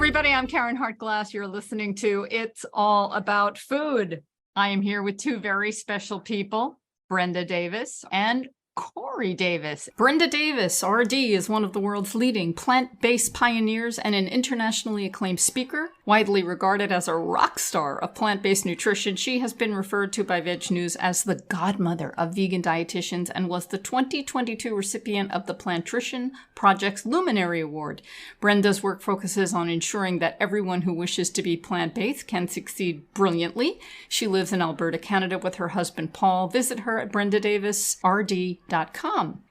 everybody. I'm Karen Hart-Glass. You're listening to It's All About Food. I am here with two very special people, Brenda Davis and Cory Davis. Brenda Davis, RD, is one of the world's leading plant-based pioneers and an internationally acclaimed speaker. Widely regarded as a rock star of plant-based nutrition, she has been referred to by VegNews as the godmother of vegan dietitians and was the 2022 recipient of the Plantrician Project's Luminary Award. Brenda's work focuses on ensuring that everyone who wishes to be plant-based can succeed brilliantly. She lives in Alberta, Canada with her husband, Paul. Visit her at brendadavisrd.com.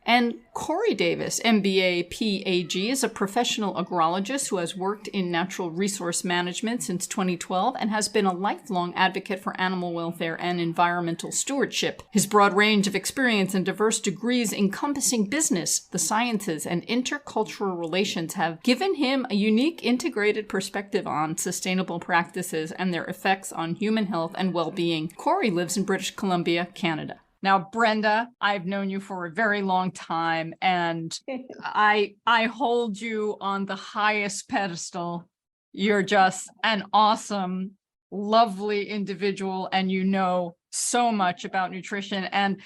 And Cory Davis, MBA, P.Ag, is a professional agrologist who has worked in natural resource management since 2012 and has been a lifelong advocate for animal welfare and environmental stewardship. His broad range of experience and diverse degrees encompassing business, the sciences, and intercultural relations have given him a unique integrated perspective on sustainable practices and their effects on human health and well-being. Cory lives in British Columbia, Canada. Now, Brenda, I've known you for a very long time, and I hold you on the highest pedestal. You're just an awesome, lovely individual, and you know so much about nutrition. And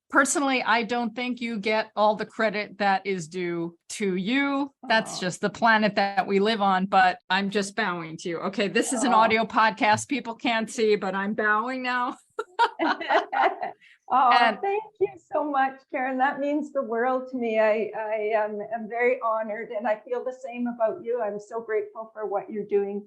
personally, I don't think you get all the credit that is due to you. That's just the planet that we live on, but I'm just bowing to you. Okay, this is an audio podcast. People can't see, but I'm bowing now. Thank you so much, Karen. That means the world to me. I am very honored, and I feel the same about you. I'm so grateful for what you're doing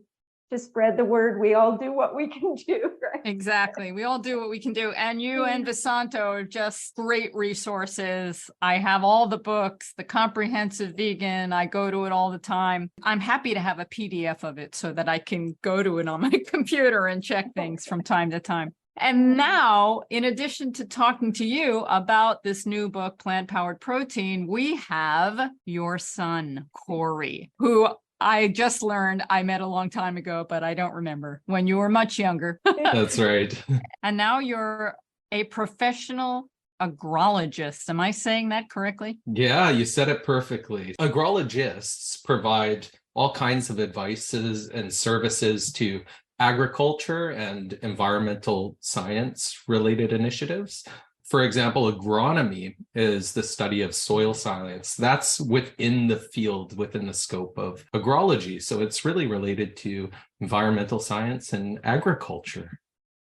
to spread the word. We all do what we can do, right? Exactly. We all do what we can do. And you and Vesanto are just great resources. I have all the books, the Comprehensive Vegan. I go to it all the time. I'm happy to have a PDF of it so that I can go to it on my computer and check things from time to time. And now, in addition to talking to you about this new book, Plant-Powered Protein, we have your son, Cory, who I just learned I met a long time ago, but I don't remember, when you were much younger. That's right. And now you're a professional agrologist. Am I saying that correctly? Yeah, you said it perfectly. Agrologists provide all kinds of advices and services to agriculture and environmental science related initiatives. For example, agronomy is the study of soil science. That's within the field, within the scope of agrology. So it's really related to environmental science and agriculture.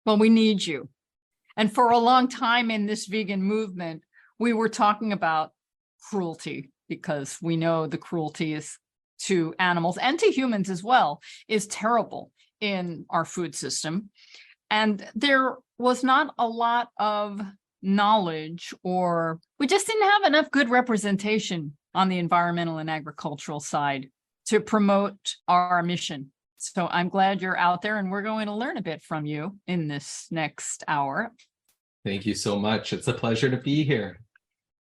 Well, we need you. And for a long time in this vegan movement, we were talking about cruelty because we know the cruelty is to animals and to humans as well is terrible in our food system. And there was not a lot of knowledge, or we just didn't have enough good representation on the environmental and agricultural side to promote our mission. So I'm glad you're out there, and we're going to learn a bit from you in this next hour. Thank you so much. It's a pleasure to be here.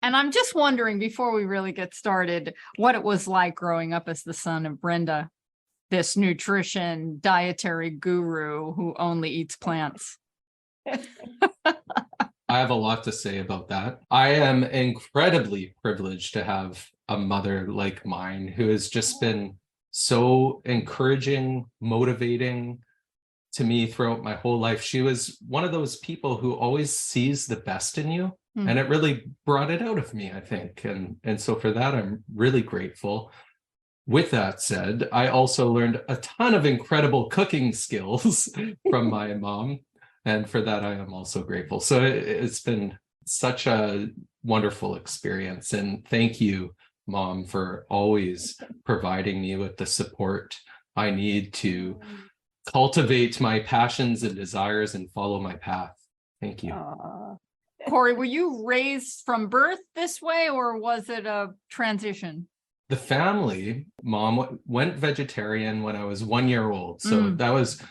And I'm just wondering, before we really get started, what it was like growing up as the son of Brenda, this nutrition dietary guru who only eats plants. I have a lot to say about that. I am incredibly privileged to have a mother like mine who has just been so encouraging, motivating to me throughout my whole life. She was one of those people who always sees the best in you. And it really brought it out of me, I think. And so for that, I'm really grateful. With that said, I also learned a ton of incredible cooking skills from my mom. And for that, I am also grateful. So it's been such a wonderful experience. And thank you, Mom, for always providing me with the support I need to cultivate my passions and desires and follow my path. Thank you. Cory, were you raised from birth this way, or was it a transition? The family, Mom went vegetarian when I was 1 year old. So that was,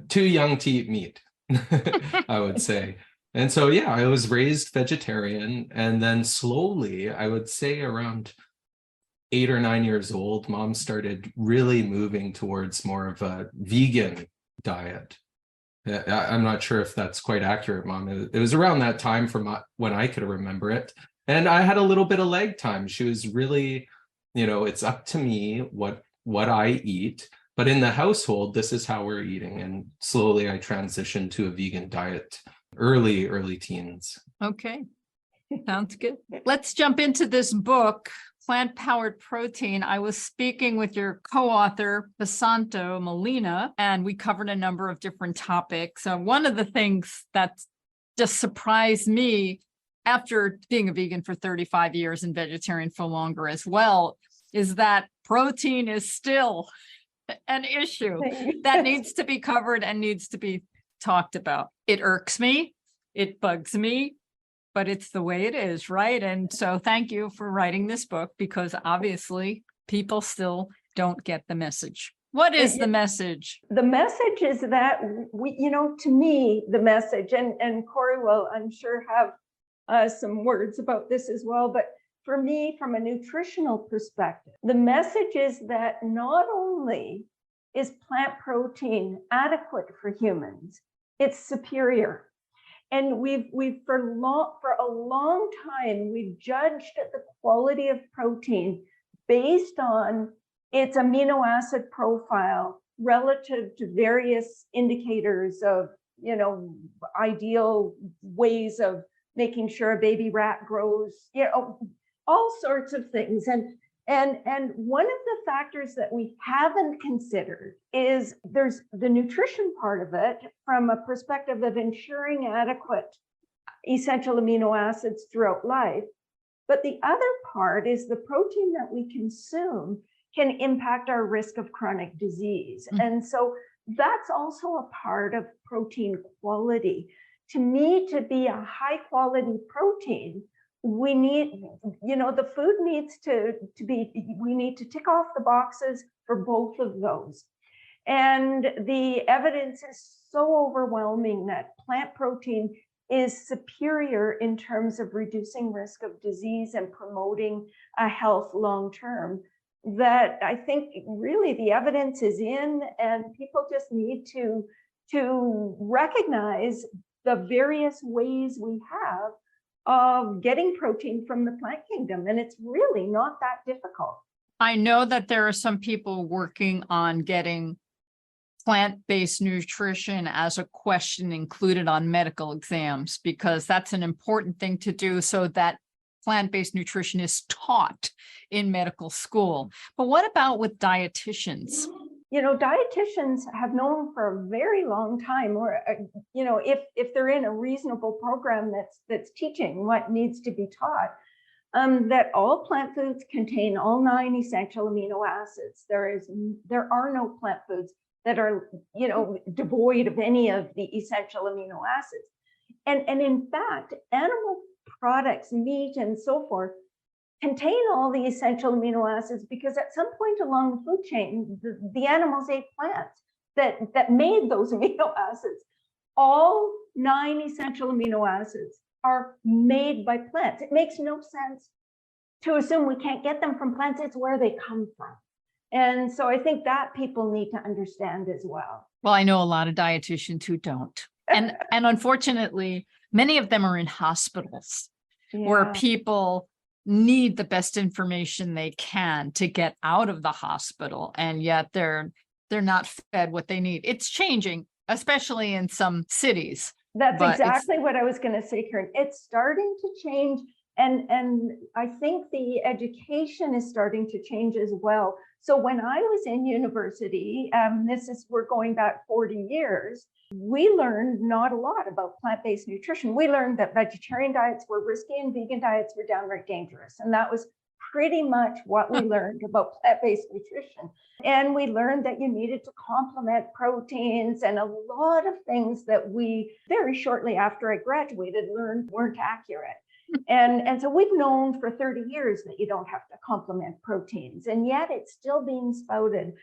too young to eat meat, I would say. And so, yeah, I was raised vegetarian. And then slowly, I would say around 8 or 9 years old, Mom started really moving towards more of a vegan diet. I'm not sure if that's quite accurate, Mom. It was around that time from when I could remember it. And I had a little bit of lag time. She was really, it's up to me what I eat. But in the household, this is how we're eating. And slowly I transitioned to a vegan diet, early teens. Okay. Sounds good. Let's jump into this book, Plant-Powered Protein. I was speaking with your co-author, Vesanto Melina, and we covered a number of different topics. One of the things that just surprised me after being a vegan for 35 years and vegetarian for longer as well, is that protein is still an issue that needs to be covered and needs to be talked about. It irks me, it bugs me, but it's the way it is, right? And so thank you for writing this book, because obviously people still don't get the message. What is the message? The message is that we, to me, the message, and Cory will, I'm sure, have some words about this as well, but for me, from a nutritional perspective, the message is that not only is plant protein adequate for humans, it's superior. And we've for a long time, we've judged the quality of protein based on its amino acid profile relative to various indicators of, ideal ways of making sure a baby rat grows, all sorts of things. And one of the factors that we haven't considered is there's the nutrition part of it from a perspective of ensuring adequate essential amino acids throughout life. But the other part is the protein that we consume can impact our risk of chronic disease. And so that's also a part of protein quality. To me, to be a high quality protein, we need, the food needs to be, we need to tick off the boxes for both of those. And the evidence is so overwhelming that plant protein is superior in terms of reducing risk of disease and promoting a health long-term, that I think really the evidence is in, and people just need to recognize the various ways we have of getting protein from the plant kingdom. And it's really not that difficult. I know that there are some people working on getting plant-based nutrition as a question included on medical exams, because that's an important thing to do so that plant-based nutrition is taught in medical school. But what about with dietitians? Dietitians have known for a very long time, or if they're in a reasonable program that's teaching what needs to be taught, that all plant foods contain all 9 essential amino acids. There are no plant foods that are devoid of any of the essential amino acids. And in fact, animal products, meat and so forth, contain all the essential amino acids because at some point along the food chain, the animals ate plants that made those amino acids. All 9 essential amino acids are made by plants. It makes no sense to assume we can't get them from plants. It's where they come from. And so I think that people need to understand as well. Well, I know a lot of dietitians who don't. And unfortunately, many of them are in hospitals where people need the best information they can to get out of the hospital, and yet they're not fed what they need. It's changing, especially in some cities. That's exactly what I was going to say, Karen. It's starting to change, and I think the education is starting to change as well. So when I was in university, we're going back 40 years, we learned not a lot about plant-based nutrition. We learned that vegetarian diets were risky and vegan diets were downright dangerous. And that was pretty much what we learned about plant-based nutrition. And we learned that you needed to complement proteins, and a lot of things that we very shortly after I graduated learned weren't accurate. And so we've known for 30 years that you don't have to complement proteins, and yet it's still being spouted,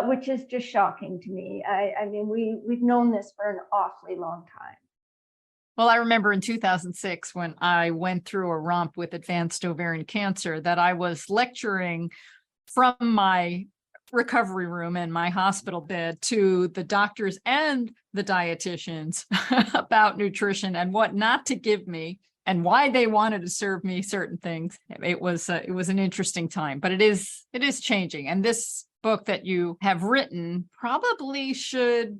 which is just shocking to me. I mean, we've known this for an awfully long time. Well, I remember in 2006 when I went through a romp with advanced ovarian cancer that I was lecturing from my recovery room and my hospital bed to the doctors and the dietitians about nutrition and what not to give me and why they wanted to serve me certain things. It was an interesting time, but it is changing. And this book that you have written probably should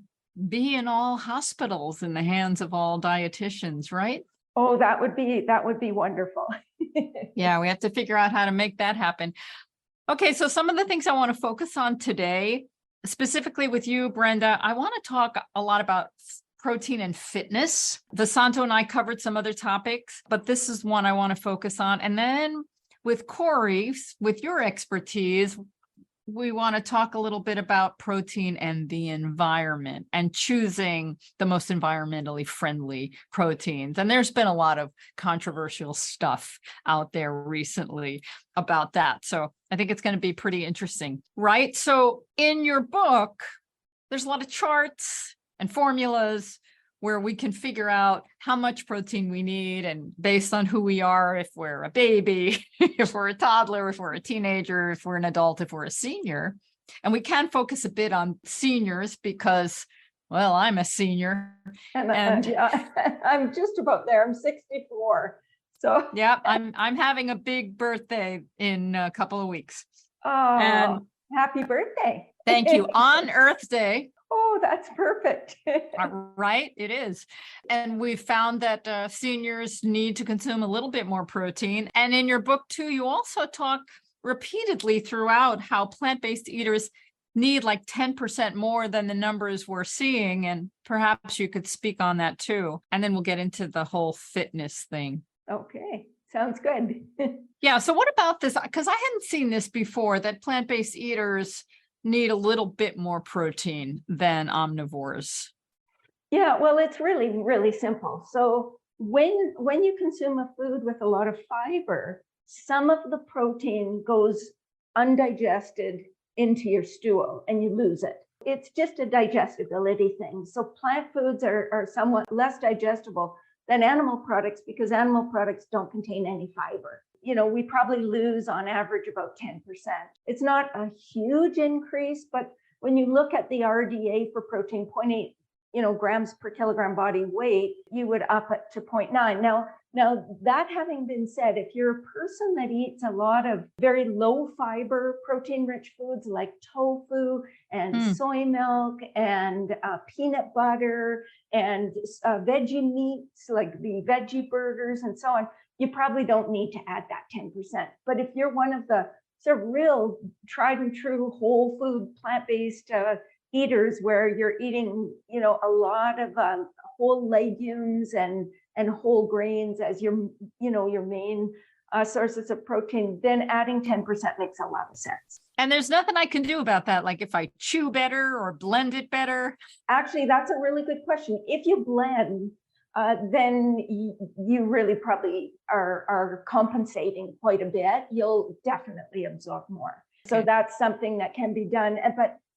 be in all hospitals in the hands of all dietitians, right? Oh, that would be wonderful. Yeah, we have to figure out how to make that happen. Okay, so some of the things I want to focus on today, specifically with you, Brenda, I want to talk a lot about protein and fitness. Vesanto and I covered some other topics, but this is one I want to focus on. And then with Cory, with your expertise, we want to talk a little bit about protein and the environment and choosing the most environmentally friendly proteins. And there's been a lot of controversial stuff out there recently about that. So I think it's going to be pretty interesting, right? So in your book, there's a lot of charts and formulas where we can figure out how much protein we need, and based on who we are, if we're a baby, if we're a toddler, if we're a teenager, if we're an adult, if we're a senior. And we can focus a bit on seniors because, well, I'm a senior. And yeah, I'm just about there. I'm 64. So yeah, I'm having a big birthday in a couple of weeks. Oh, and happy birthday. Thank you. On Earth Day. Oh, that's perfect. Right, it is. And we found that seniors need to consume a little bit more protein. And in your book, too, you also talk repeatedly throughout how plant-based eaters need like 10% more than the numbers we're seeing. And perhaps you could speak on that, too. And then we'll get into the whole fitness thing. Okay, sounds good. Yeah, so what about this? Because I hadn't seen this before, that plant-based eaters need a little bit more protein than omnivores. Yeah, well, it's really, really simple. So when you consume a food with a lot of fiber, some of the protein goes undigested into your stool and you lose it. It's just a digestibility thing. So plant foods are somewhat less digestible than animal products because animal products don't contain any fiber. You know, we probably lose on average about 10%. It's not a huge increase, but when you look at the RDA for protein, 0.8, grams per kilogram body weight, you would up it to 0.9. Now that having been said, if you're a person that eats a lot of very low fiber protein rich foods like tofu and soy milk and peanut butter and veggie meats like the veggie burgers and so on, you probably don't need to add that 10%. But if you're one of the sort of real tried and true whole food plant-based eaters where you're eating, a lot of whole legumes and whole grains as your main sources of protein, then adding 10% makes a lot of sense. And there's nothing I can do about that, like if I chew better or blend it better? Actually, that's a really good question. If you blend, then you really probably are compensating quite a bit. You'll definitely absorb more. So that's something that can be done.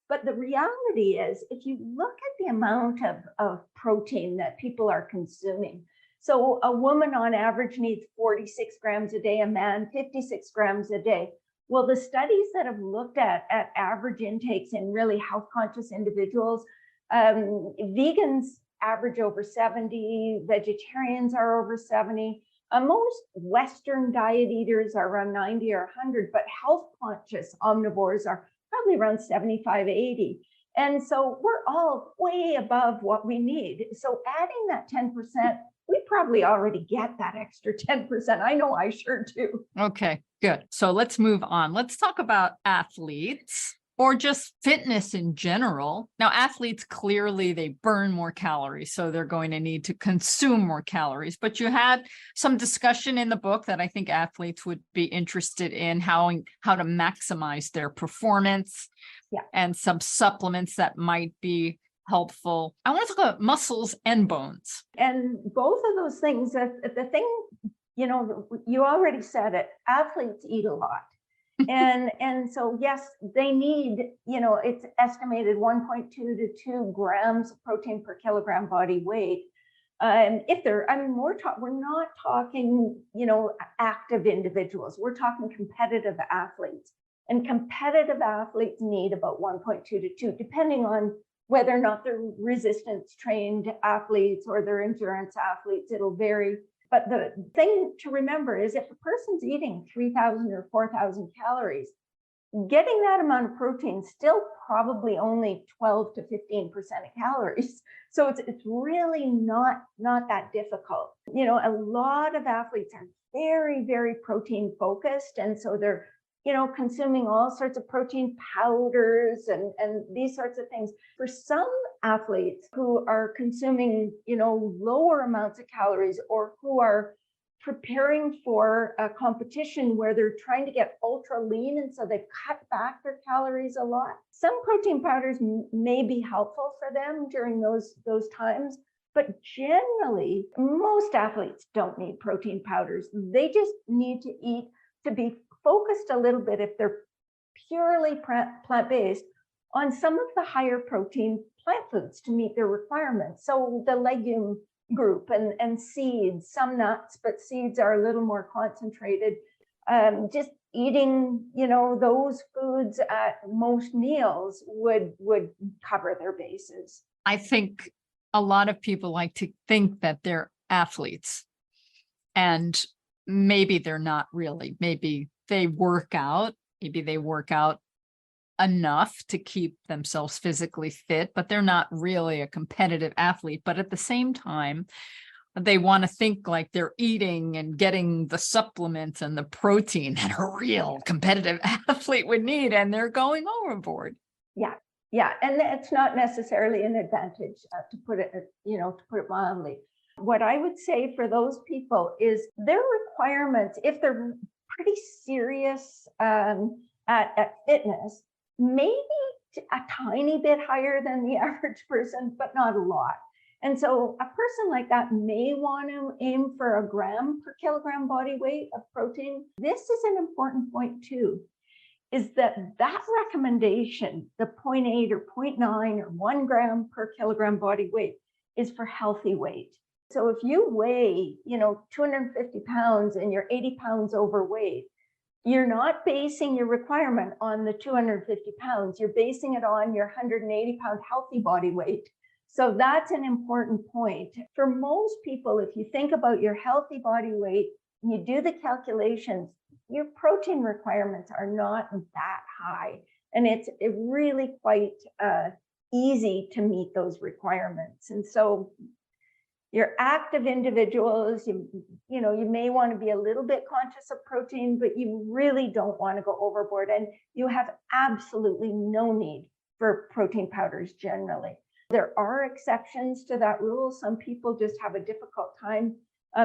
But the reality is, if you look at the amount of protein that people are consuming, so a woman on average needs 46 grams a day, a man 56 grams a day. Well, the studies that have looked at average intakes in really health conscious individuals, vegans average over 70, vegetarians are over 70. Most Western diet eaters are around 90 or 100, but health conscious omnivores are probably around 75, 80. And so we're all way above what we need. So adding that 10%, we probably already get that extra 10%. I know I sure do. Okay, good. So let's move on. Let's talk about athletes or just fitness in general. Now, athletes, clearly they burn more calories, so they're going to need to consume more calories. But you had some discussion in the book that I think athletes would be interested in, how to maximize their performance, and some supplements that might be helpful. I want to talk about muscles and bones. And both of those things, the thing, you already said it, athletes eat a lot. And so, yes, they need, it's estimated 1.2 to 2 grams of protein per kilogram body weight. If they're, we're not talking, active individuals. We're talking competitive athletes. And competitive athletes need about 1.2 to 2, depending on whether or not they're resistance trained athletes or they're endurance athletes. It'll vary. But the thing to remember is if a person's eating 3,000 or 4,000 calories, getting that amount of protein still probably only 12 to 15% of calories. So it's really not that difficult. You know, a lot of athletes are very, very protein focused. And so they're, you know, consuming all sorts of protein powders and these sorts of things. For some athletes who are consuming, you know, lower amounts of calories, or who are preparing for a competition where they're trying to get ultra lean, and so they've cut back their calories a lot, some protein powders may be helpful for them during those times. But generally, most athletes don't need protein powders. They just need to eat, to be focused a little bit, if they're purely plant-based, on some of the higher protein plant foods to meet their requirements. So the legume group and seeds, some nuts, but seeds are a little more concentrated. Just eating, you know, those foods at most meals would cover their bases. I think a lot of people like to think that they're athletes, and maybe they're not really. Maybe they work out enough to keep themselves physically fit, but they're not really a competitive athlete. But at the same time, they want to think like they're eating and getting the supplements and the protein that a real competitive athlete would need, and they're going overboard. Yeah, and it's not necessarily an advantage, to put it mildly. What I would say for those people is their requirements, if they're pretty serious at fitness, maybe a tiny bit higher than the average person, but not a lot. And so a person like that may want to aim for a gram per kilogram body weight of protein. This is an important point too, is that recommendation, the 0.8 or 0.9 or 1 gram per kilogram body weight, is for healthy weight. So if you weigh, 250 pounds and you're 80 pounds overweight, you're not basing your requirement on the 250 pounds. You're basing it on your 180 pound healthy body weight. So that's an important point. For most people, if you think about your healthy body weight, and you do the calculations, your protein requirements are not that high. And it's really quite easy to meet those requirements. And so your active individuals, you may want to be a little bit conscious of protein, but you really don't want to go overboard. And you have absolutely no need for protein powders generally. There are exceptions to that rule. Some people just have a difficult time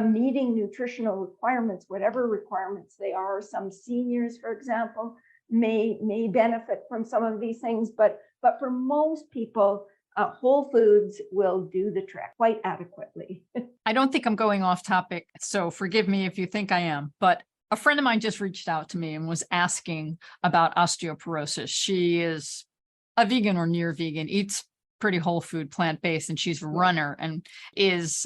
meeting nutritional requirements, whatever requirements they are. Some seniors, for example, may benefit from some of these things, but for most people, whole foods will do the trick quite adequately. I don't think I'm going off topic, so forgive me if you think I am, but a friend of mine just reached out to me and was asking about osteoporosis. She is a vegan or near vegan, eats pretty whole food, plant-based, and she's a runner and is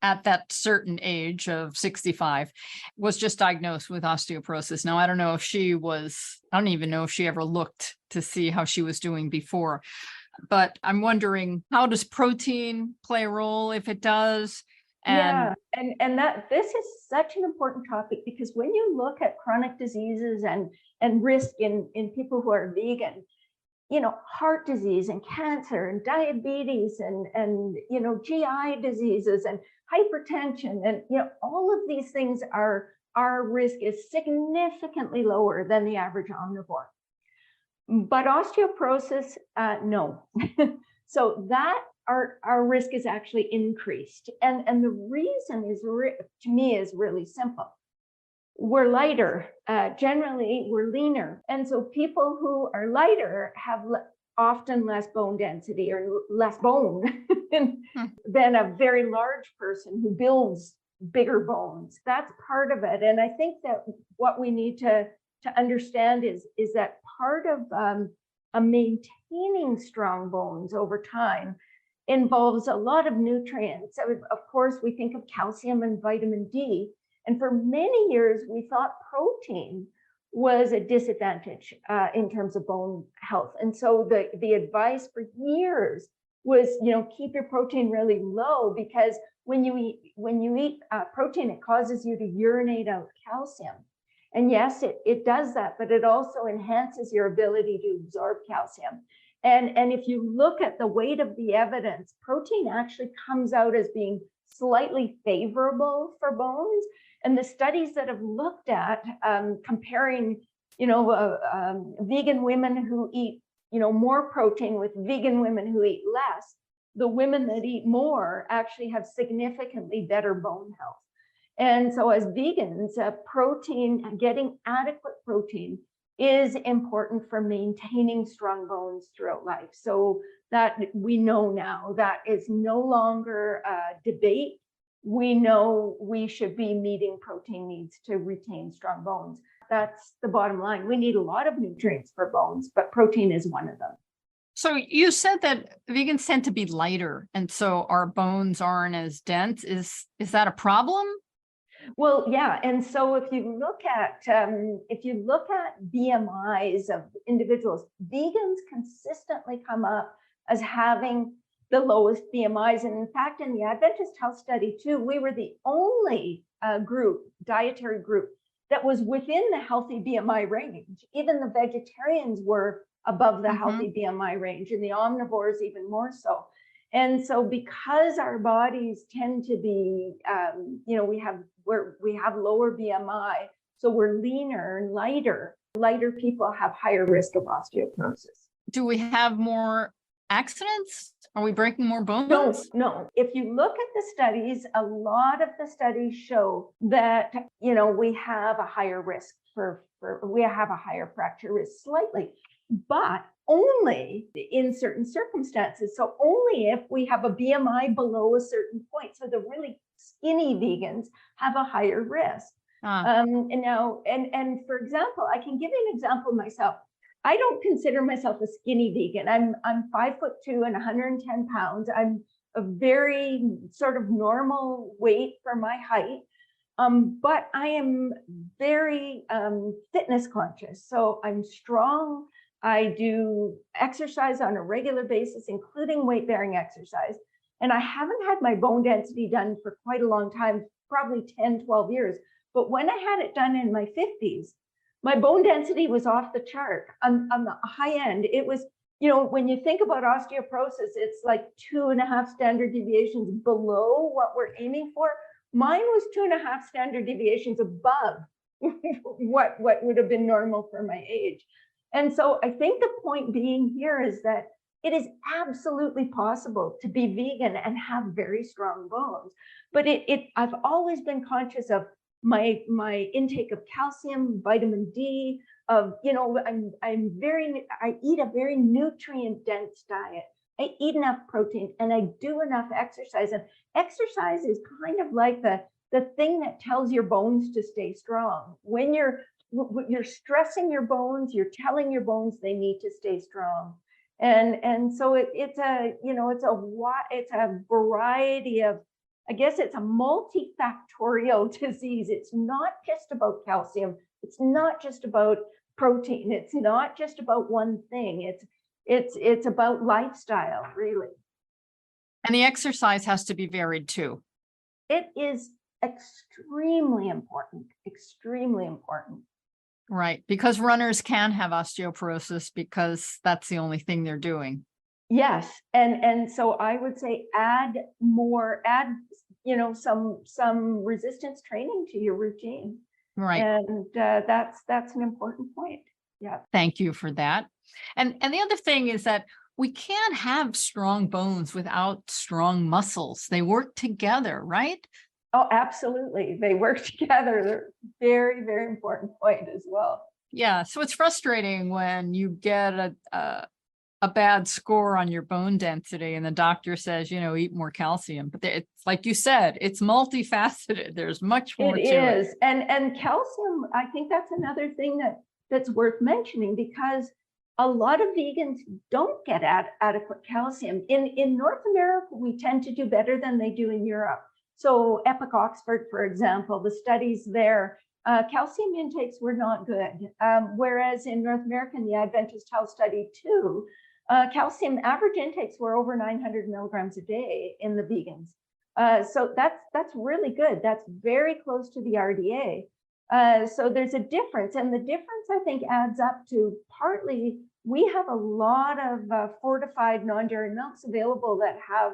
at that certain age of 65, was just diagnosed with osteoporosis. Now, I don't even know if she ever looked to see how she was doing before, but I'm wondering, how does protein play a role, if it does? And that this is such an important topic, because when you look at chronic diseases and risk in people who are vegan, heart disease and cancer and diabetes and GI diseases and hypertension and all of these things, our risk is significantly lower than the average omnivore. But osteoporosis, no. So that our risk is actually increased. And the reason is, to me, is really simple. We're lighter, generally we're leaner. And so people who are lighter have often less bone density or less bone than a very large person who builds bigger bones. That's part of it. And I think that what we need to understand is that part of maintaining strong bones over time involves a lot of nutrients. Of course, we think of calcium and vitamin D. And for many years, we thought protein was a disadvantage in terms of bone health. And so the advice for years was, keep your protein really low, because when you eat protein, it causes you to urinate out calcium. And yes, it does that, but it also enhances your ability to absorb calcium. And if you look at the weight of the evidence, protein actually comes out as being slightly favorable for bones. And the studies that have looked at comparing, vegan women who eat, more protein with vegan women who eat less, the women that eat more actually have significantly better bone health. And so as vegans, protein, getting adequate protein is important for maintaining strong bones throughout life. So that we know now, that is no longer a debate. We know we should be meeting protein needs to retain strong bones. That's the bottom line. We need a lot of nutrients for bones, but protein is one of them. So you said that vegans tend to be lighter, and so our bones aren't as dense. Is that a problem? Well, yeah, and so if you look at BMIs of individuals, vegans consistently come up as having the lowest BMIs, and in fact, in the Adventist Health Study too, we were the only dietary group that was within the healthy BMI range. Even the vegetarians were above the healthy BMI range, and the omnivores even more so. And so because our bodies tend to be, we have lower BMI, so we're leaner and lighter. Lighter people have higher risk of osteoporosis. Do we have more accidents? Are we breaking more bones? No. If you look at the studies, a lot of the studies show that, we have a higher risk we have a higher fracture risk slightly, but only in certain circumstances. So only if we have a BMI below a certain point. So the really skinny vegans have a higher risk. And for example, I can give you an example myself. I don't consider myself a skinny vegan. I'm 5'2" and 110 pounds. I'm a very sort of normal weight for my height. But I am very fitness conscious. So I'm strong. I do exercise on a regular basis, including weight-bearing exercise. And I haven't had my bone density done for quite a long time, probably 10, 12 years. But when I had it done in my 50s, my bone density was off the chart on the high end. It was, when you think about osteoporosis, it's like 2.5 standard deviations below what we're aiming for. Mine was 2.5 standard deviations above what would have been normal for my age. And so I think the point being here is that it is absolutely possible to be vegan and have very strong bones. But I've always been conscious of my intake of calcium, vitamin D, I eat a very nutrient dense diet. I eat enough protein and I do enough exercise. And exercise is kind of like the thing that tells your bones to stay strong. When you're stressing your bones, you're telling your bones they need to stay strong. And so it's a variety of, I guess it's a multifactorial disease. It's not just about calcium. It's not just about protein. It's not just about one thing. It's about lifestyle, really. And the exercise has to be varied too. It is extremely important, extremely important. Right, because runners can have osteoporosis because that's the only thing they're doing. Yes, and so I would say add some resistance training to your routine. Right. And that's an important point. Yeah. Thank you for that. And the other thing is that we can't have strong bones without strong muscles. They work together, right? Oh, absolutely. They work together. They're very, very important point as well. Yeah. So it's frustrating when you get a bad score on your bone density and the doctor says, eat more calcium. But it's like you said, it's multifaceted. There's much more to it. It is. And calcium, I think that's another thing that's worth mentioning, because a lot of vegans don't get adequate calcium. In North America, we tend to do better than they do in Europe. So Epic Oxford, for example, the studies there, calcium intakes were not good. Whereas in North America, in the Adventist Health Study too, calcium average intakes were over 900 milligrams a day in the vegans. So that's really good. That's very close to the RDA. So there's a difference, and the difference I think adds up to partly we have a lot of fortified non-dairy milks available that have,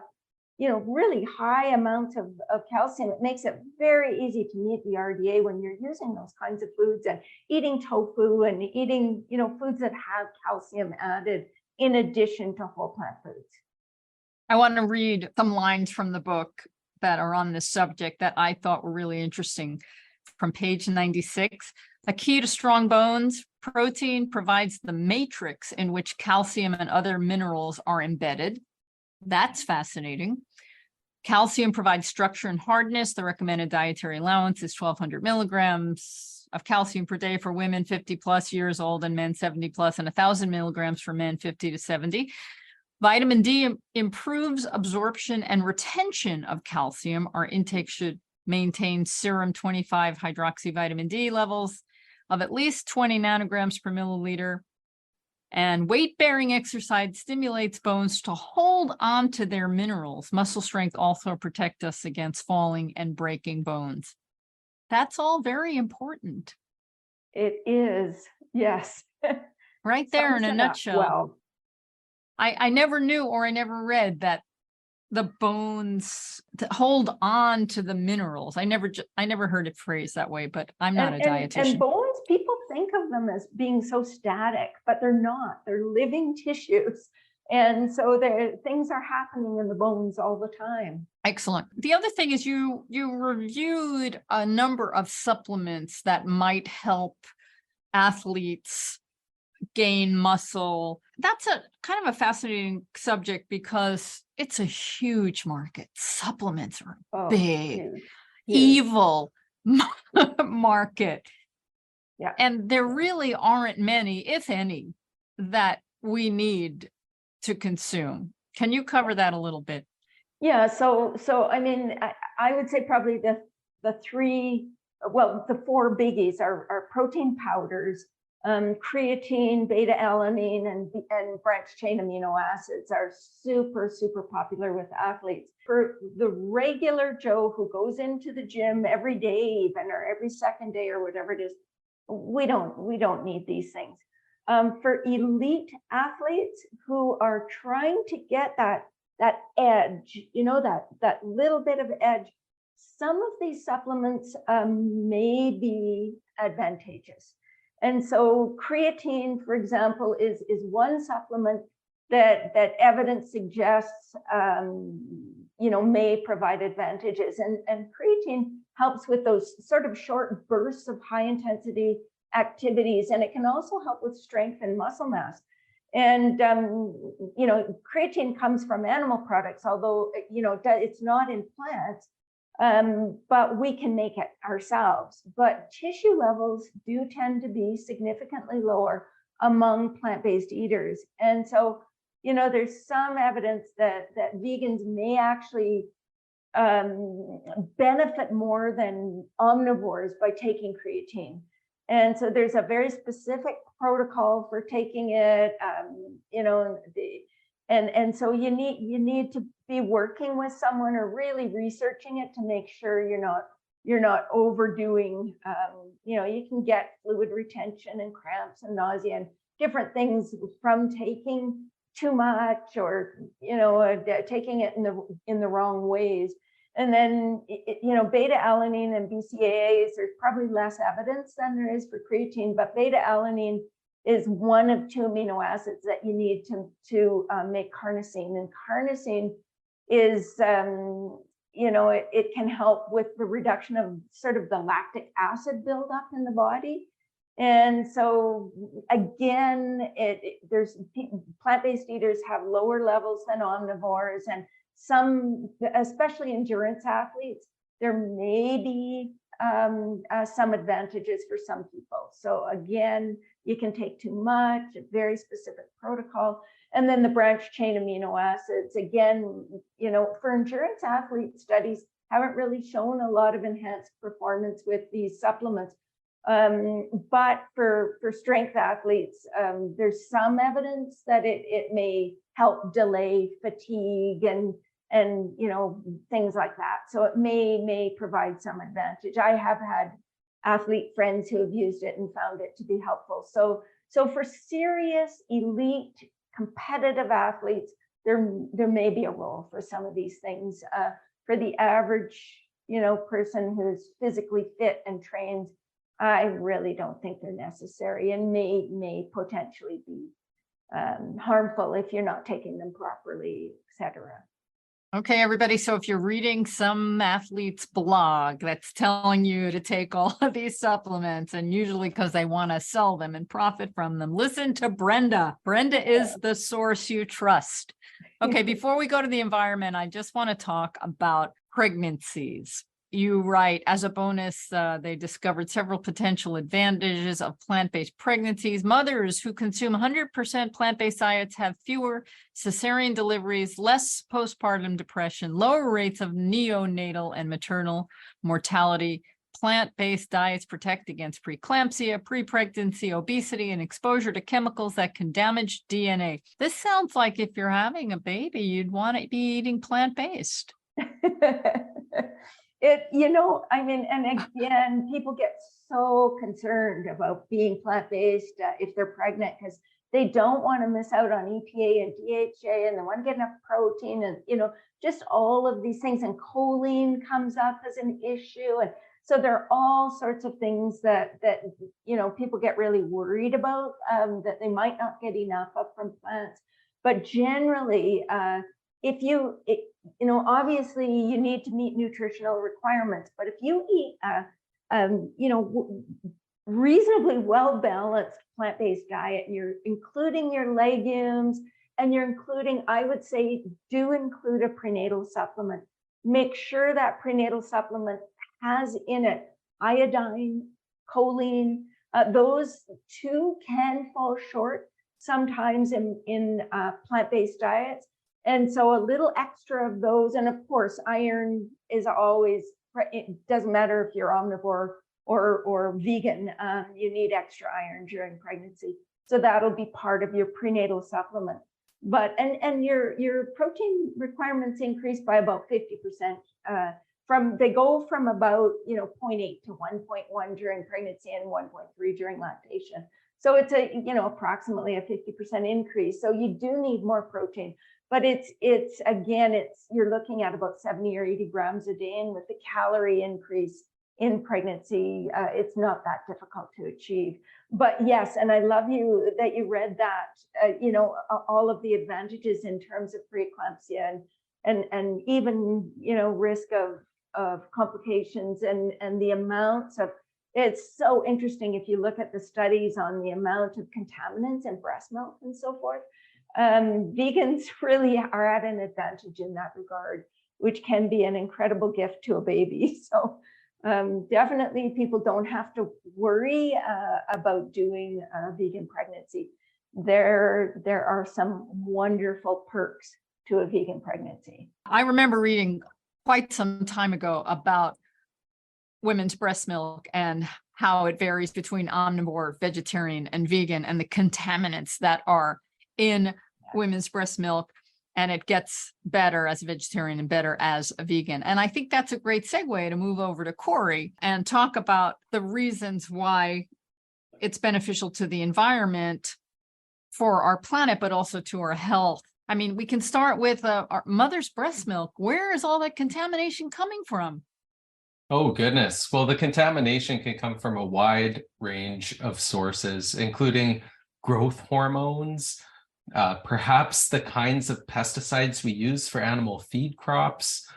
you know, really high amounts of calcium. It makes it very easy to meet the RDA when you're using those kinds of foods and eating tofu and eating, you know, foods that have calcium added in addition to whole plant foods. I want to read some lines from the book that are on this subject that I thought were really interesting. From page 96, a key to strong bones, protein provides the matrix in which calcium and other minerals are embedded. That's fascinating. Calcium provides structure and hardness. The recommended dietary allowance is 1,200 milligrams of calcium per day for women 50 plus years old and men 70 plus, and 1,000 milligrams for men 50 to 70. Vitamin D improves absorption and retention of calcium. Our intake should maintain serum 25 hydroxyvitamin D levels of at least 20 nanograms per milliliter. And weight-bearing exercise stimulates bones to hold on to their minerals. Muscle strength also protects us against falling and breaking bones. That's all very important. It is, yes. Right there in a nutshell. Well, I never knew, or I never read that the bones hold on to the minerals. I never heard it phrased that way, but I'm not a dietitian. And bones, people think of them as being so static, but they're not. They're living tissues. And so things are happening in the bones all the time. Excellent. The other thing is you reviewed a number of supplements that might help athletes gain muscle. That's a kind of a fascinating subject because it's a huge market. Supplements are big, huge. Evil market. Yeah. And there really aren't many, if any, that we need to consume. Can you cover that a little bit? Yeah, so I mean, I would say probably the four biggies are protein powders, creatine, beta alanine, and branched chain amino acids are super popular with athletes. For the regular Joe who goes into the gym every day, even, or every second day, or whatever it is, we don't need these things. For elite athletes who are trying to get that edge, you know, that little bit of edge, some of these supplements may be advantageous. And so creatine, for example, is one supplement that evidence suggests, you know, may provide advantages. And creatine helps with those sort of short bursts of high intensity activities, and it can also help with strength and muscle mass. And you know, creatine comes from animal products, although, you know, it's not in plants. But we can make it ourselves. But tissue levels do tend to be significantly lower among plant-based eaters. And so, you know, there's some evidence that vegans may actually benefit more than omnivores by taking creatine. And so there's a very specific protocol for taking it, you know, and so you need to be working with someone or really researching it to make sure you're not overdoing. You know, you can get fluid retention and cramps and nausea and different things from taking too much, or, you know, taking it in the wrong ways. And then, you know, beta alanine and BCAAs, there's probably less evidence than there is for creatine, but beta alanine is one of two amino acids that you need to make carnosine. And carnosine is, you know, it can help with the reduction of sort of the lactic acid buildup in the body. And so again, there's plant-based eaters have lower levels than omnivores, and some, especially endurance athletes, there may be some advantages for some people. So again, you can take too much, a very specific protocol. And then the branched chain amino acids, again, you know, for endurance athlete studies haven't really shown a lot of enhanced performance with these supplements. But for strength athletes, there's some evidence that it may help delay fatigue and you know, things like that. So it may provide some advantage. I have had athlete friends who have used it and found it to be helpful. So for serious, elite, competitive athletes, there may be a role for some of these things. For the average, person who's physically fit and trained, I really don't think they're necessary, and may potentially be harmful if you're not taking them properly, etc. Okay, everybody. So if you're reading some athlete's blog that's telling you to take all of these supplements, and usually because they want to sell them and profit from them, listen to Brenda. Brenda is the source you trust. Okay, before we go to the environment, I just want to talk about pregnancies. You write, as a bonus, they discovered several potential advantages of plant-based pregnancies. Mothers who consume 100% plant-based diets have fewer cesarean deliveries, less postpartum depression, lower rates of neonatal and maternal mortality. Plant-based diets protect against preeclampsia, pre-pregnancy obesity, and exposure to chemicals that can damage DNA. This sounds like if you're having a baby, you'd want to be eating plant-based. And again, people get so concerned about being plant-based if they're pregnant, because they don't want to miss out on EPA and DHA, and they want to get enough protein, and just all of these things. And choline comes up as an issue, and so there are all sorts of things that people get really worried about, that they might not get enough of from plants. But generally, obviously you need to meet nutritional requirements, but if you eat reasonably well-balanced plant-based diet, and you're including your legumes, and you're including, I would say, do include a prenatal supplement. Make sure that prenatal supplement has in it iodine, choline. Those two can fall short sometimes in plant-based diets. And so a little extra of those, and of course, iron is always, it doesn't matter if you're omnivore or vegan, you need extra iron during pregnancy. So that'll be part of your prenatal supplement. But, and your protein requirements increase by about 50%. They go from about 0.8 to 1.1 during pregnancy and 1.3 during lactation. So it's approximately a 50% increase. So you do need more protein. But you're looking at about 70 or 80 grams a day, and with the calorie increase in pregnancy, it's not that difficult to achieve. But yes, and I love that you read that, all of the advantages in terms of preeclampsia and even, risk of complications and the amounts of, it's so interesting if you look at the studies on the amount of contaminants in breast milk and so forth. Vegans really are at an advantage in that regard, which can be an incredible gift to a baby. So definitely people don't have to worry about doing a vegan pregnancy. There are some wonderful perks to a vegan pregnancy. I remember reading quite some time ago about women's breast milk and how it varies between omnivore, vegetarian, and vegan, and the contaminants that are in women's breast milk, and it gets better as a vegetarian and better as a vegan. And I think that's a great segue to move over to Cory and talk about the reasons why it's beneficial to the environment, for our planet, but also to our health. I mean, we can start with our mother's breast milk. Where is all that contamination coming from? Oh, goodness. Well, the contamination can come from a wide range of sources, including growth hormones, perhaps the kinds of pesticides we use for animal feed crops.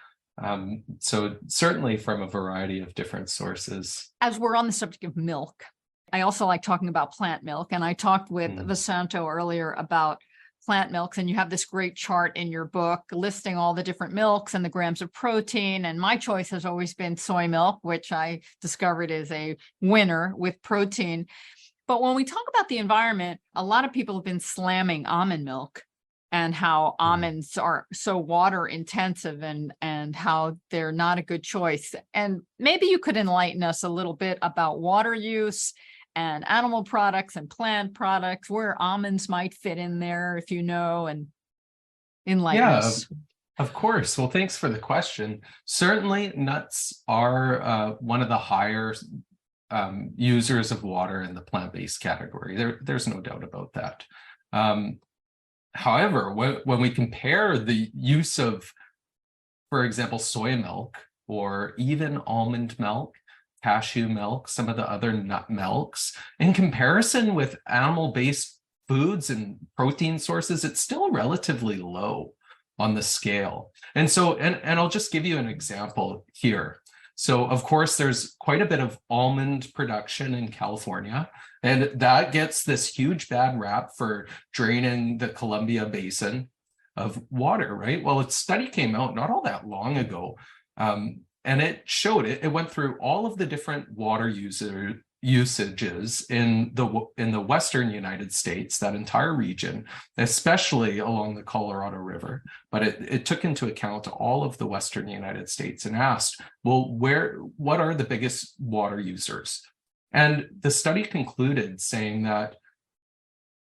So certainly from a variety of different sources. As we're on the subject of milk, I also like talking about plant milk. And I talked with Vesanto earlier about plant milks, and you have this great chart in your book listing all the different milks and the grams of protein. And my choice has always been soy milk, which I discovered is a winner with protein. But when we talk about the environment, a lot of people have been slamming almond milk and how almonds are so water intensive and how they're not a good choice. And maybe you could enlighten us a little bit about water use and animal products and plant products, where almonds might fit in there, if you know, and enlighten us. Of course. Well, thanks for the question. Certainly nuts are one of the higher users of water in the plant-based category. There's no doubt about that. However, when we compare the use of, for example, soy milk or even almond milk, cashew milk, some of the other nut milks, in comparison with animal-based foods and protein sources, it's still relatively low on the scale. And so, and I'll just give you an example here. So of course, there's quite a bit of almond production in California, and that gets this huge bad rap for draining the Columbia Basin of water, right? Well, a study came out not all that long ago, and it showed it went through all of the different water usages in the western United States, that entire region, especially along the Colorado River. But it took into account all of the western United States and asked, well, what are the biggest water users? And the study concluded saying that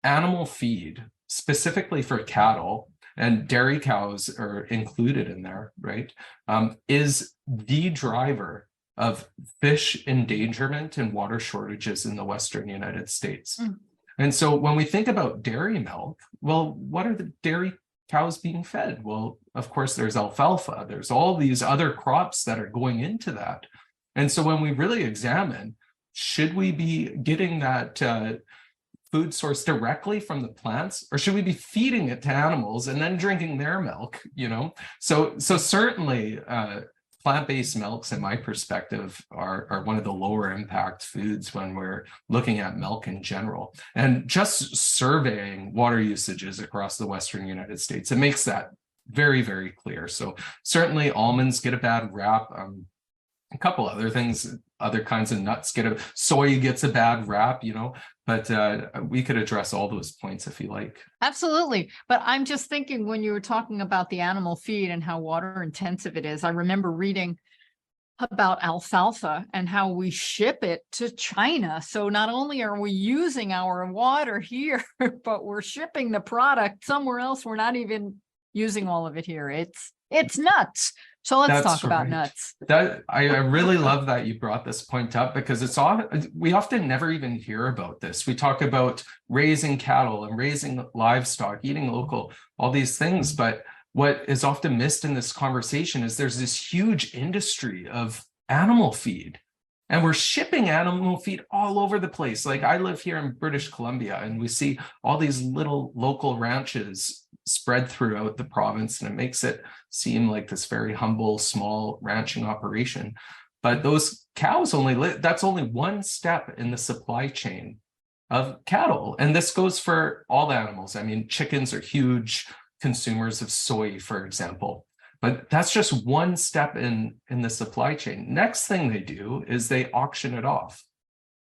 animal feed, specifically for cattle, and dairy cows are included in there, right, is the driver of fish endangerment and water shortages in the western United States. And so when we think about dairy milk, well, what are the dairy cows being fed? Well, of course, there's alfalfa. There's all these other crops that are going into that. And so when we really examine, should we be getting that food source directly from the plants, or should we be feeding it to animals and then drinking their milk? You know, so certainly plant-based milks, in my perspective, are one of the lower impact foods when we're looking at milk in general. And just surveying water usages across the western United States, it makes that very, very clear. So certainly almonds get a bad rap. A couple other things, other kinds of nuts soy gets a bad rap, you know, but we could address all those points if you like. Absolutely. But I'm just thinking, when you were talking about the animal feed and how water intensive it is, I remember reading about alfalfa and how we ship it to China. So not only are we using our water here, but we're shipping the product somewhere else. We're not even using all of it here. It's nuts. So let's talk about nuts. I really love that you brought this point up, because we often never even hear about this. We talk about raising cattle and raising livestock, eating local, all these things. But what is often missed in this conversation is there's this huge industry of animal feed. And we're shipping animal feed all over the place. Like, I live here in British Columbia, and we see all these little local ranches spread throughout the province, and it makes it seem like this very humble, small ranching operation. But those cows that's only one step in the supply chain of cattle. And this goes for all animals. I mean, chickens are huge consumers of soy, for example. But that's just one step in the supply chain. Next thing they do is they auction it off.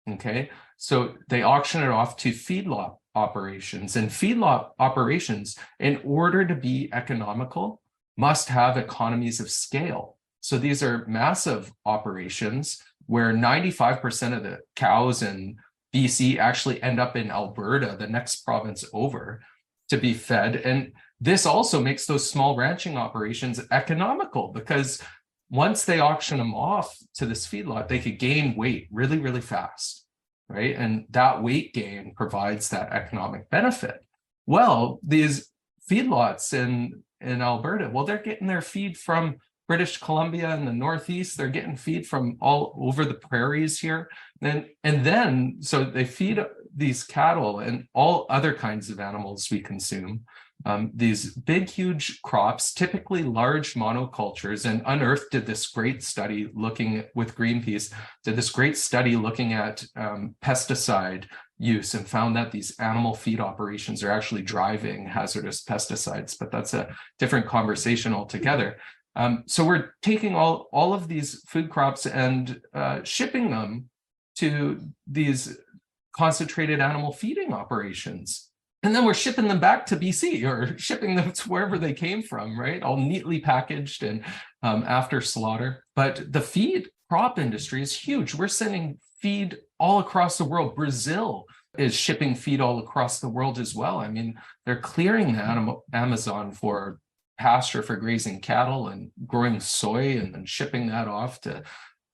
Okay, so they auction it off to feedlot operations, and feedlot operations, in order to be economical, must have economies of scale. So these are massive operations where 95% of the cows in BC actually end up in Alberta, the next province over, to be fed. And this also makes those small ranching operations economical, because once they auction them off to this feedlot, they could gain weight really, really fast, right? And that weight gain provides that economic benefit. Well, these feedlots in Alberta, well, they're getting their feed from British Columbia and the Northeast. They're getting feed from all over the prairies here. And then, so they feed these cattle and all other kinds of animals we consume. These big, huge crops, typically large monocultures, and Unearthed did this great study with Greenpeace, did this great study looking at pesticide use, and found that these animal feed operations are actually driving hazardous pesticides, but that's a different conversation altogether. So we're taking all of these food crops and shipping them to these concentrated animal feeding operations. And then we're shipping them back to BC, or shipping them to wherever they came from, right? All neatly packaged and after slaughter. But the feed crop industry is huge. We're sending feed all across the world. Brazil is shipping feed all across the world as well. I mean, they're clearing the Amazon for pasture for grazing cattle and growing soy, and then shipping that off to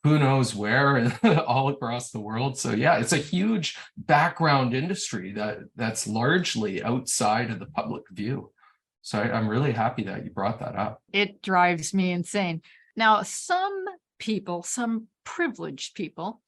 who knows where all across the world. So yeah, it's a huge background industry that's largely outside of the public view. So I'm really happy that you brought that up. It drives me insane. Now, some people, some privileged people,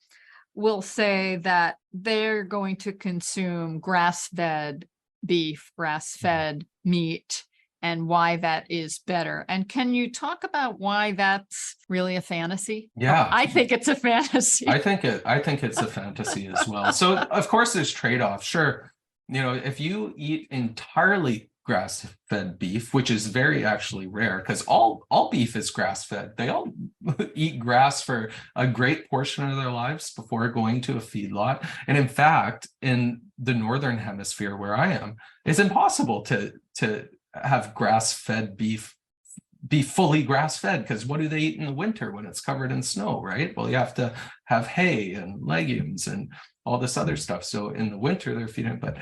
will say that they're going to consume grass-fed beef, grass-fed meat, and why that is better. And can you talk about why that's really a fantasy? Yeah. I think it's a fantasy. I think it's a fantasy as well. So of course there's trade-offs. Sure. If you eat entirely grass-fed beef, which is very actually rare, because all beef is grass-fed. They all eat grass for a great portion of their lives before going to a feedlot. And in fact, in the northern hemisphere where I am, it's impossible to have grass-fed beef be fully grass-fed, because what do they eat in the winter when it's covered in snow, right? Well, you have to have hay and legumes and all this other stuff. So in the winter they're feeding, but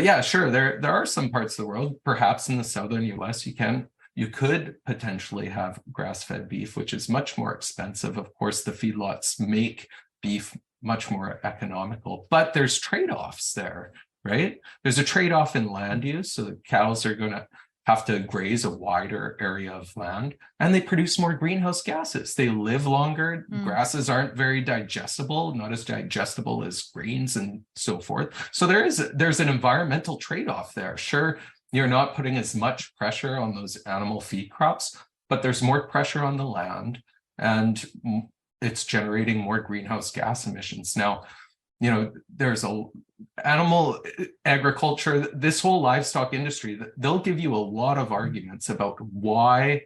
yeah, sure, there are some parts of the world, perhaps in the southern US, you could potentially have grass-fed beef, which is much more expensive. Of course, the feedlots make beef much more economical, but there's trade-offs there, right? There's a trade-off in land use. So the cows are going to have to graze a wider area of land, and they produce more greenhouse gases. They live longer. Grasses aren't very digestible, not as digestible as grains and so forth. So there's an environmental trade-off there. Sure, you're not putting as much pressure on those animal feed crops, but there's more pressure on the land, and it's generating more greenhouse gas emissions. Now, there's animal agriculture, this whole livestock industry, they'll give you a lot of arguments about why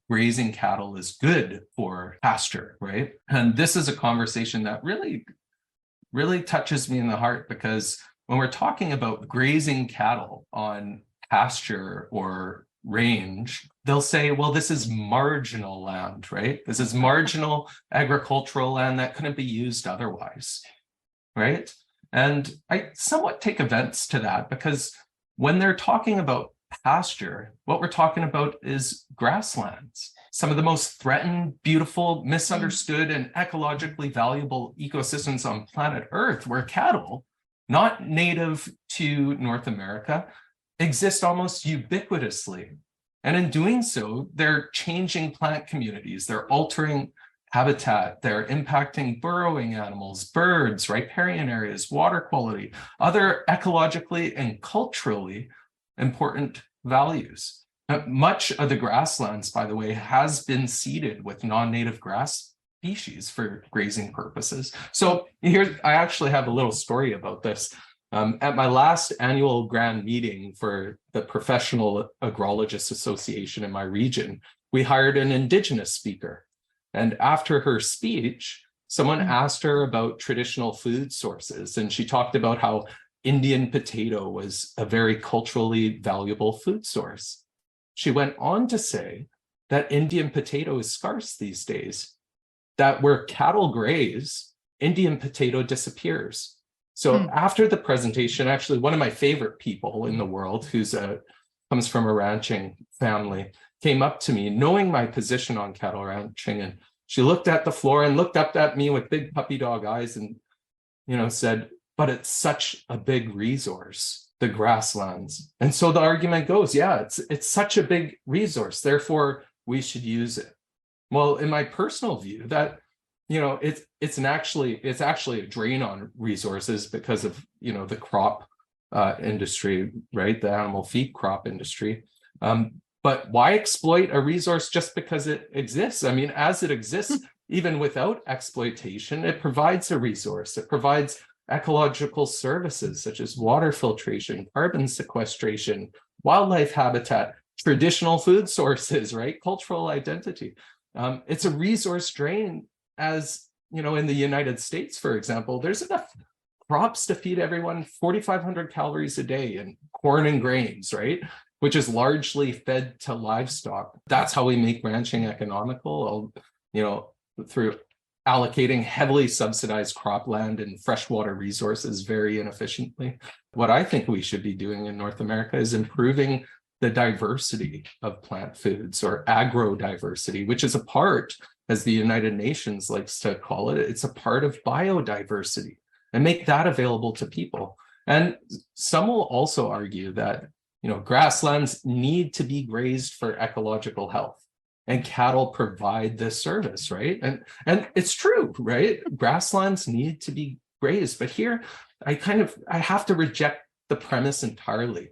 grazing cattle is good for pasture, right? And this is a conversation that really, really touches me in the heart, because when we're talking about grazing cattle on pasture or range, they'll say, well, this is marginal land, right? This is marginal agricultural land that couldn't be used otherwise. Right. And I somewhat take offense to that, because when they're talking about pasture, what we're talking about is grasslands, some of the most threatened, beautiful, misunderstood, and ecologically valuable ecosystems on planet Earth, where cattle, not native to North America, exist almost ubiquitously. And in doing so, they're changing plant communities, they're altering habitat, they're impacting burrowing animals, birds, riparian areas, water quality, other ecologically and culturally important values. Now, much of the grasslands, by the way, has been seeded with non-native grass species for grazing purposes. So here, I actually have a little story about this. At my last annual grand meeting for the Professional Agrologists Association in my region, we hired an Indigenous speaker. And after her speech, someone asked her about traditional food sources, and she talked about how Indian potato was a very culturally valuable food source. She went on to say that Indian potato is scarce these days, that where cattle graze, Indian potato disappears. So after the presentation, actually one of my favorite people in the world, who's comes from a ranching family, came up to me, knowing my position on cattle ranching, and she looked at the floor and looked up at me with big puppy dog eyes and, said, but it's such a big resource, the grasslands. And so the argument goes, yeah, it's such a big resource, therefore we should use it. Well, in my personal view, that, it's actually a drain on resources because of, the crop industry, right? The animal feed crop industry. But why exploit a resource just because it exists? I mean, as it exists, even without exploitation, it provides a resource. It provides ecological services such as water filtration, carbon sequestration, wildlife habitat, traditional food sources, right? Cultural identity. It's a resource drain, as in the United States, for example, there's enough crops to feed everyone 4,500 calories a day in corn and grains, right? Which is largely fed to livestock. That's how we make ranching economical, through allocating heavily subsidized cropland and freshwater resources very inefficiently. What I think we should be doing in North America is improving the diversity of plant foods, or agrodiversity, which is a part as the United Nations likes to call it. It's a part of biodiversity, and make that available to people. And some will also argue that, grasslands need to be grazed for ecological health, and cattle provide this service, right? And it's true, right? Grasslands need to be grazed, but here I have to reject the premise entirely.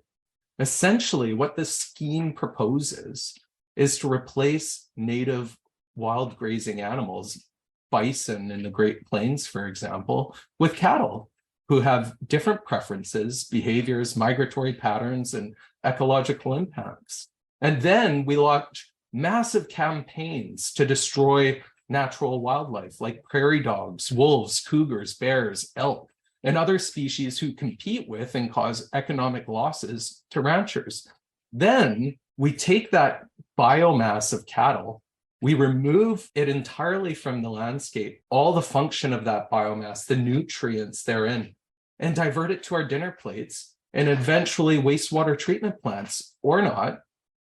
Essentially, what this scheme proposes is to replace native wild grazing animals, bison in the Great Plains, for example, with cattle who have different preferences, behaviors, migratory patterns, and ecological impacts. And then we launch massive campaigns to destroy natural wildlife like prairie dogs, wolves, cougars, bears, elk, and other species who compete with and cause economic losses to ranchers. Then we take that biomass of cattle, we remove it entirely from the landscape, all the function of that biomass, the nutrients therein, and divert it to our dinner plates and eventually wastewater treatment plants, or not,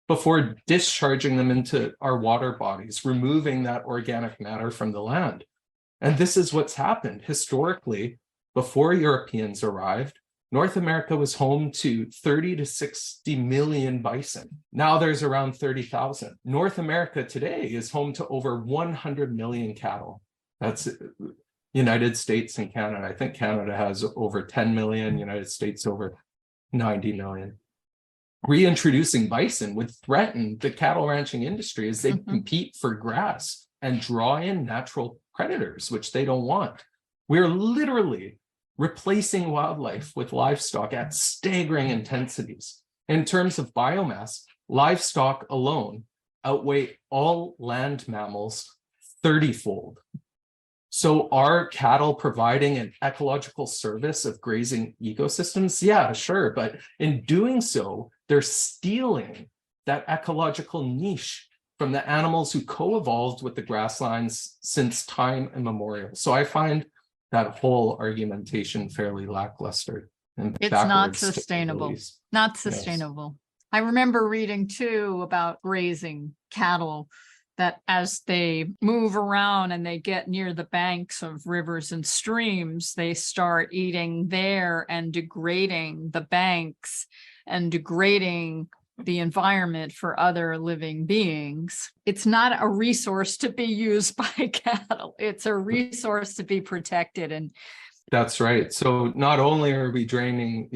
before discharging them into our water bodies, removing that organic matter from the land. And this is what's happened historically. Before Europeans arrived, North America was home to 30 to 60 million bison. Now there's around 30,000. North America today is home to over 100 million cattle. That's United States and Canada. I think Canada has over 10 million, United States over 90 million. Reintroducing bison would threaten the cattle ranching industry as they compete for grass and draw in natural predators, which they don't want. We're literally replacing wildlife with livestock at staggering intensities. In terms of biomass, livestock alone outweigh all land mammals 30-fold. So are cattle providing an ecological service of grazing ecosystems? Yeah, sure. But in doing so, they're stealing that ecological niche from the animals who co-evolved with the grasslands since time immemorial. So I find that whole argumentation fairly lackluster. And it's not sustainable. Not sustainable. Yes. I remember reading too about grazing cattle, that as they move around and they get near the banks of rivers and streams, they start eating there and degrading the banks and degrading the environment for other living beings. It's not a resource to be used by cattle. It's a resource to be protected. And that's right. So not only are we draining,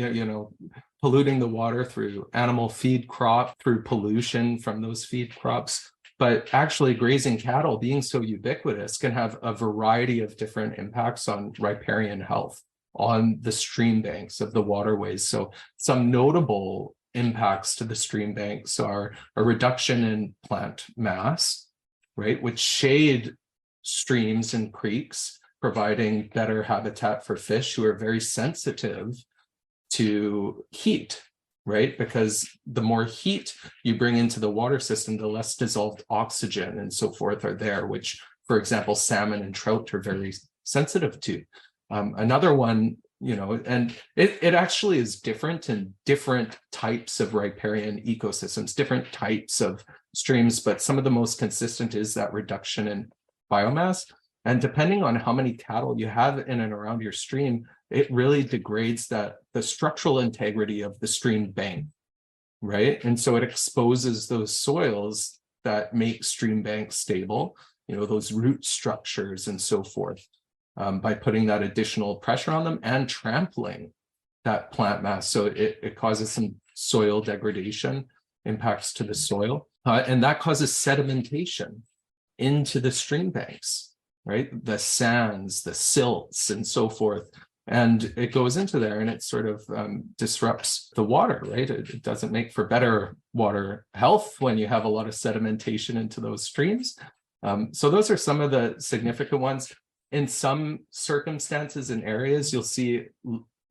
polluting the water through animal feed crop, through pollution from those feed crops, but actually grazing cattle, being so ubiquitous, can have a variety of different impacts on riparian health, on the stream banks of the waterways. So some notable impacts to the stream banks are a reduction in plant mass, right, which shade streams and creeks, providing better habitat for fish who are very sensitive to heat, right? Because the more heat you bring into the water system, the less dissolved oxygen and so forth are there, which, for example, salmon and trout are very sensitive to. Another one, and it actually is different in different types of riparian ecosystems, different types of streams, but some of the most consistent is that reduction in biomass. And depending on how many cattle you have in and around your stream, it really degrades the structural integrity of the stream bank, right? And so it exposes those soils that make stream banks stable, those root structures and so forth, by putting that additional pressure on them and trampling that plant mass. So it causes some soil degradation, impacts to the soil, and that causes sedimentation into the stream banks, right? The sands, the silts, and so forth. And it goes into there and it sort of disrupts the water, right? It doesn't make for better water health when you have a lot of sedimentation into those streams. So those are some of the significant ones. In some circumstances and areas, you'll see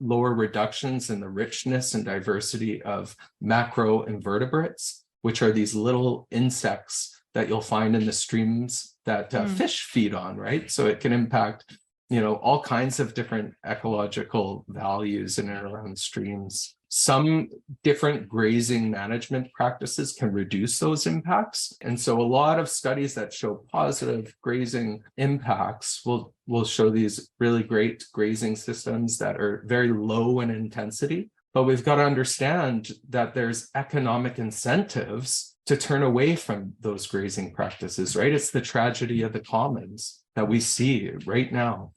lower reductions in the richness and diversity of macroinvertebrates, which are these little insects that you'll find in the streams that fish feed on, right? So it can impact all kinds of different ecological values in and around streams. some different grazing management practices can reduce those impacts. And so a lot of studies that show positive grazing impacts will show these really great grazing systems that are very low in intensity. But we've got to understand that there's economic incentives to turn away from those grazing practices, right? It's the tragedy of the commons that we see right now.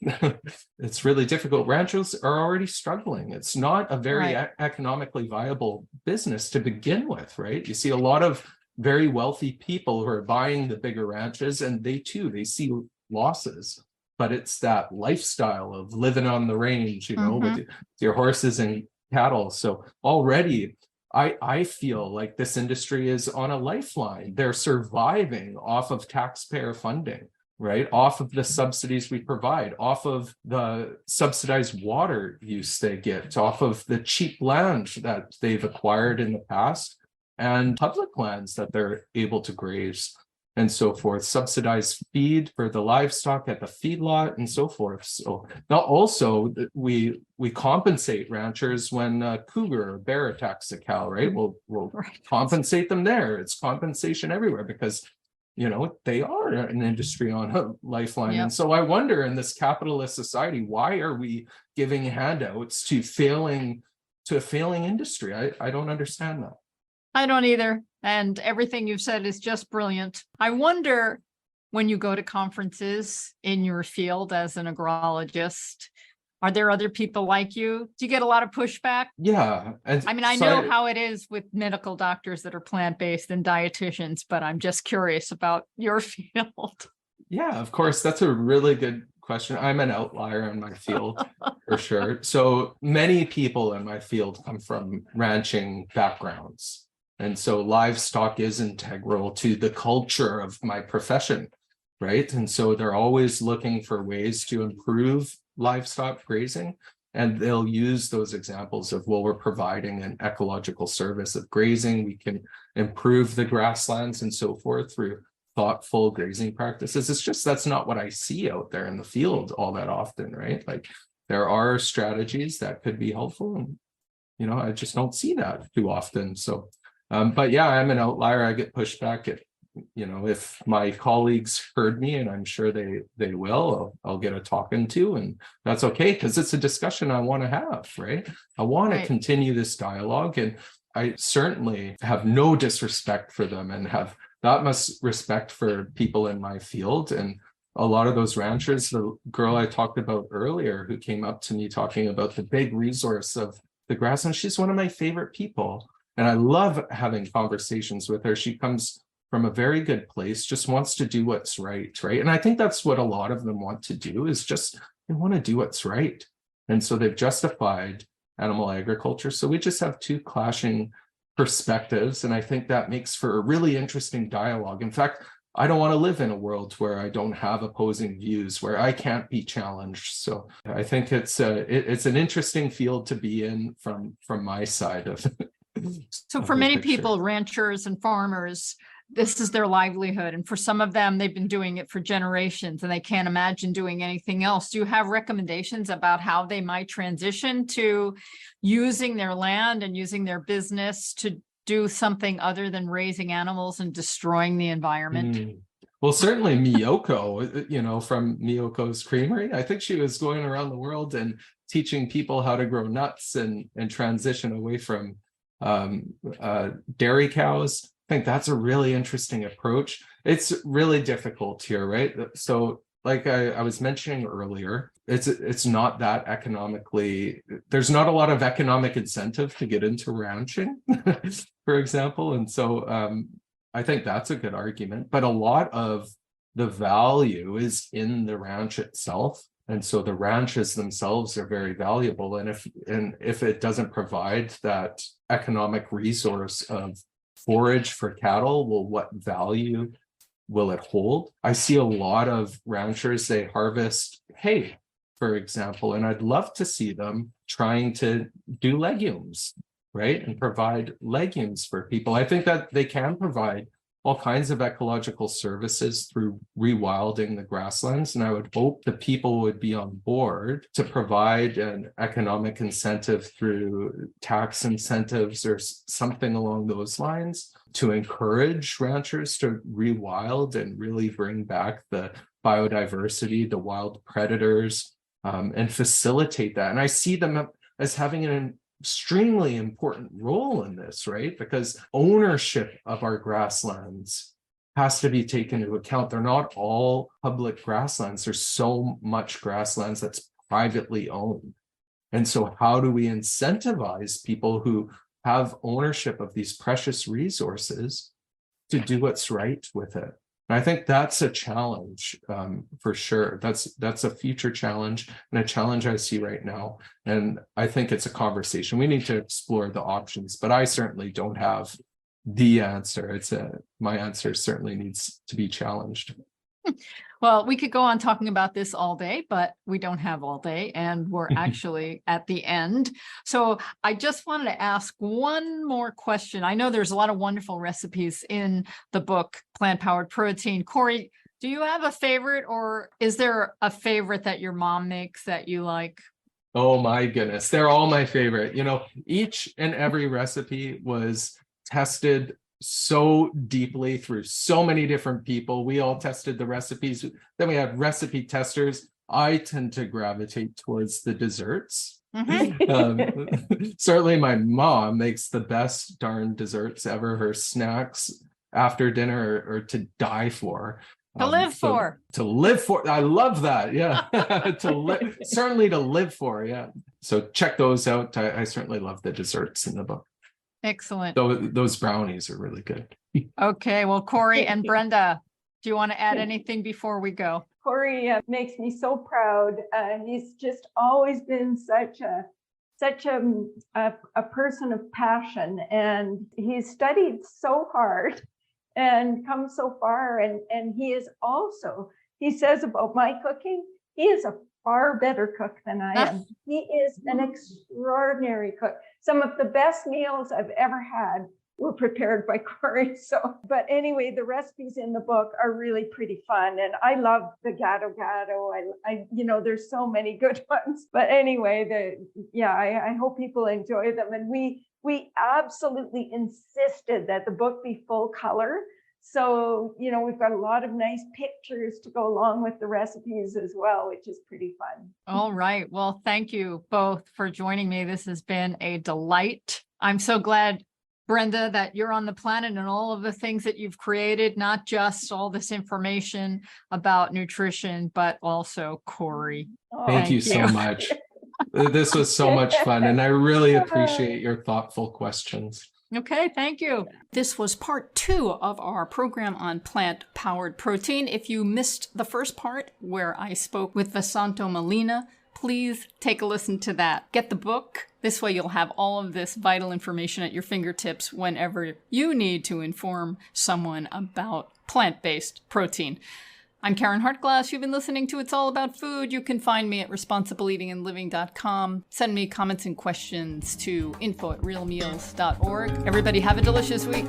It's really difficult. Ranchers are already struggling. It's not a very economically viable business to begin with, right? You see a lot of very wealthy people who are buying the bigger ranches, and they see losses. But it's that lifestyle of living on the range, you know, with your horses and cattle. So already I feel like this industry is on a lifeline. They're surviving off of taxpayer funding, right? Off of the subsidies we provide, off of the subsidized water use they get, off of the cheap land that they've acquired in the past, and public lands that they're able to graze and so forth, subsidized feed for the livestock at the feedlot and so forth. So now also we compensate ranchers when cougar or bear attacks a cow, right? We'll compensate them there. It's compensation everywhere because, you know, they are an industry on a lifeline. And so I wonder, in this capitalist society, why are we giving handouts to a failing industry? I don't understand that. I don't either. And everything you've said is just brilliant. I wonder, when you go to conferences in your field as an agrologist, are there other people like you? Do you get a lot of pushback? Yeah. I mean, I know how it is with medical doctors that are plant-based and dietitians, but I'm just curious about your field. Yeah, of course. That's a really good question. I'm an outlier in my field for sure. So many people in my field come from ranching backgrounds. And so livestock is integral to the culture of my profession, right? And so they're always looking for ways to improve livestock grazing. And they'll use those examples of, well, we're providing an ecological service of grazing. We can improve the grasslands and so forth through thoughtful grazing practices. It's just, that's not what I see out there in the field all that often, right? Like, there are strategies that could be helpful. And, you know, I just don't see that too often. So, but yeah, I'm an outlier. I get pushed back at, you know, if my colleagues heard me, and I'm sure they will, I'll get a talking to, and that's okay, because it's a discussion I want to have, right? I want to continue this dialogue, and I certainly have no disrespect for them and have that much respect for people in my field. And a lot of those ranchers, the girl I talked about earlier who came up to me talking about the big resource of the grassland, she's one of my favorite people. And I love having conversations with her. She comes from a very good place, just wants to do what's right, right? And I think that's what a lot of them want to do, is just, they want to do what's right. And so they've justified animal agriculture. So we just have two clashing perspectives. And I think that makes for a really interesting dialogue. In fact, I don't want to live in a world where I don't have opposing views, where I can't be challenged. So I think it's an interesting field to be in from my side of it. So for many people, ranchers and farmers, this is their livelihood. And for some of them, they've been doing it for generations and they can't imagine doing anything else. Do you have recommendations about how they might transition to using their land and using their business to do something other than raising animals and destroying the environment? Well, certainly Miyoko, you know, from Miyoko's Creamery, I think she was going around the world and teaching people how to grow nuts and transition away from dairy cows. I think that's a really interesting approach. It's really difficult here, right? So like I was mentioning earlier, it's not that economically, there's not a lot of economic incentive to get into ranching, for example. And so I think that's a good argument, but a lot of the value is in the ranch itself. And so the ranches themselves are very valuable. And if it doesn't provide that economic resource of forage for cattle, well, what value will it hold? I see a lot of ranchers, they harvest hay, for example, and I'd love to see them trying to do legumes, right? And provide legumes for people. I think that they can provide all kinds of ecological services through rewilding the grasslands. And I would hope the people would be on board to provide an economic incentive through tax incentives or something along those lines to encourage ranchers to rewild and really bring back the biodiversity, the wild predators, and facilitate that. And I see them as having an extremely important role in this, right? Because ownership of our grasslands has to be taken into account. They're not all public grasslands. There's so much grasslands that's privately owned. And so how do we incentivize people who have ownership of these precious resources to do what's right with it? And I think that's a challenge for sure. That's a future challenge and a challenge I see right now. And I think it's a conversation. We need to explore the options, but I certainly don't have the answer. My answer certainly needs to be challenged. Well, we could go on talking about this all day, but we don't have all day, and we're actually at the end. So I just wanted to ask one more question. I know there's a lot of wonderful recipes in the book, Plant-Powered Protein. Cory, do you have a favorite, or is there a favorite that your mom makes that you like? Oh my goodness, they're all my favorite. You know, each and every recipe was tested so deeply through so many different people. We all tested the recipes. Then we had recipe testers. I tend to gravitate towards the desserts. Certainly my mom makes the best darn desserts ever. Her snacks after dinner are to die for. To live for. I love that. Yeah. Certainly to live for. Yeah. So check those out. I certainly love the desserts in the book. Excellent. Those brownies are really good. Okay. Well, Cory and Brenda, do you want to add anything before we go? Cory makes me so proud. He's just always been such a person of passion, and he's studied so hard and come so far. And he is also, he says about my cooking, he is a far better cook than I am. He is an extraordinary cook. Some of the best meals I've ever had were prepared by Cory. But anyway, the recipes in the book are really pretty fun. And I love the gado gado. There's so many good ones. But anyway, I hope people enjoy them. And we absolutely insisted that the book be full color. So, we've got a lot of nice pictures to go along with the recipes as well, which is pretty fun. All right. Well, thank you both for joining me. This has been a delight. I'm so glad, Brenda, that you're on the planet and all of the things that you've created, not just all this information about nutrition, but also Cory. Thank you so much. This was so much fun, and I really appreciate your thoughtful questions. Okay, thank you. This was part 2 of our program on plant-powered protein. If you missed the first part where I spoke with Vesanto Melina, please take a listen to that. Get the book. This way you'll have all of this vital information at your fingertips whenever you need to inform someone about plant-based protein. I'm Karen Hartglass. You've been listening to It's All About Food. You can find me at responsibleeatingandliving.com. Send me comments and questions to info@realmeals.org. Everybody have a delicious week.